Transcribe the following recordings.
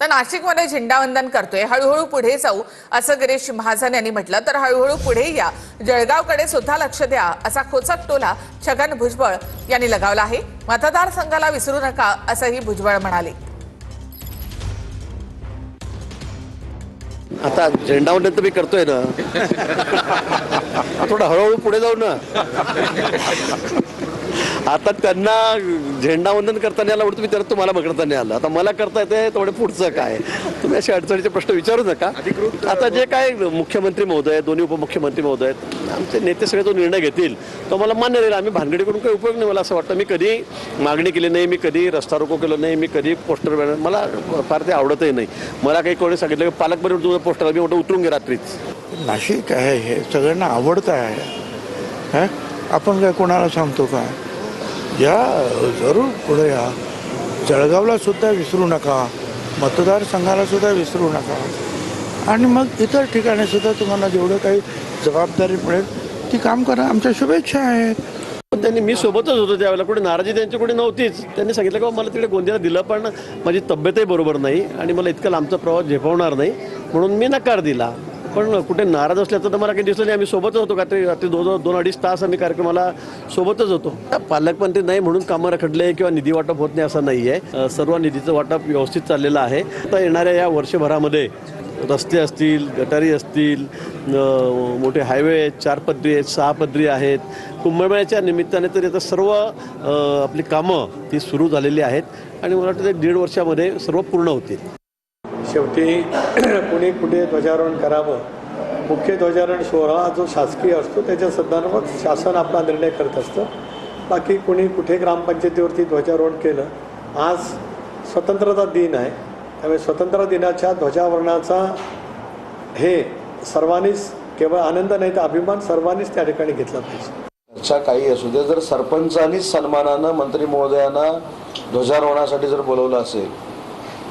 तर नाशिकमध्ये झेंडावंदन करतोय, हळूहळू पुढे जाऊ असं गिरीश महाजन यांनी म्हटलं. तर हळूहळू पुढे या, जळगावकडे सुद्धा लक्ष द्या असा खोचक टोला छगन भुजबळ यांनी लगावला आहे. मतदारसंघाला विसरू नका असंही भुजबळ म्हणाले. आता झेंडावंदन तर मी करतोय ना, थोडं हळूहळू पुढे जाऊ ना. आता त्यांना झेंडावंदन करताना आला तुम्ही, तर तुम्हाला करता नाही आलं. आता मला करता येते थोडे पुढचं काय, तुम्ही असे अडचणीचे प्रश्न विचारू नका. आता जे काय मुख्यमंत्री महोदय, दोन्ही उपमुख्यमंत्री महोदय, आमचे नेते सगळे जो निर्णय घेतील तो मला मान्य राहील. आम्ही भानगडी करून काही उपयोग नाही. मला असं वाटतं मी कधी मागणी केली नाही, मी कधी रस्ता रोको केलं नाही, मी कधी पोस्टर बॅनर, मला फार ते आवडतही नाही. मला काही कोणी सांगितलं की पालकमंत्री तुझं पोस्टर, मी म्हटलं उतरून घे रात्रीच. नाशिक आहे हे सगळ्यांना आवडतं आहे. आपण काय कोणाला सांगतो का? या जरूर पुढे या, जळगावला सुद्धा विसरू नका, मतदारसंघाला सुद्धा विसरू नका, आणि मग इतर ठिकाणी सुद्धा तुम्हाला जेवढं काही जबाबदारी मिळेल ती काम करा. आमच्या शुभेच्छा आहेत. त्यांनी, मी सोबतच होतो त्यावेळेला, कुठे नाराजी त्यांच्याकडे नव्हतीच. त्यांनी सांगितलं की मला तिकडे गोंदियाला दिलं, पण माझी तब्येतही बरोबर नाही आणि मला इतका लांबचा प्रवास झेपवणार नाही म्हणून मी नकार दिला. पण कुठे नाराज असल्याचं तर मला काही दिसलं नाही. आम्ही सोबतच होतो. रात्री 2-2.5 तास आम्ही कार्यक्रमाला सोबतच होतो. पालकमंत्री नाही म्हणून कामं रखडले किंवा निधी वाटप होत नाही असं नाही आहे. सर्व निधीचं वाटप व्यवस्थित चाललेलं आहे. आता येणाऱ्या या वर्षभरामध्ये रस्ते असतील, गटारी असतील, मोठे हायवे आहेत, 4 पदरी आहेत, 6 पदरी आहेत. कुंभमेळ्याच्या निमित्ताने तर आता सर्व आपली कामं ती सुरू झालेली आहेत आणि मला वाटतं 1.5 वर्षामध्ये सर्व पूर्ण होतील. शेवटी कुणी कुठे ध्वजारोहण करावं, मुख्य ध्वजारोहण सोहळा जो शासकीय असतो त्याच्या संदर्भात शासन आपला निर्णय करत असतं. बाकी कुणी कुठे ग्रामपंचायतीवरती ध्वजारोहण केलं. आज स्वतंत्रता दिन आहे, त्यामुळे स्वतंत्र दिनाच्या ध्वजारोहणाचा हे सर्वांनीच, केवळ आनंद नाही तर अभिमान सर्वांनीच त्या ठिकाणी घेतला पाहिजे. अच्छा काही असू दे, जर सरपंचांनीच सन्मानानं मंत्री महोदयांना ध्वजारोहणासाठी जर बोलवलं असेल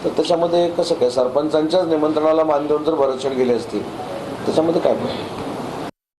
तर त्याच्यामध्ये कसं काय, सरपंचांच्याच निमंत्रणाला मान देऊन जर भरतशेठ गेले असतील त्याच्यामध्ये काय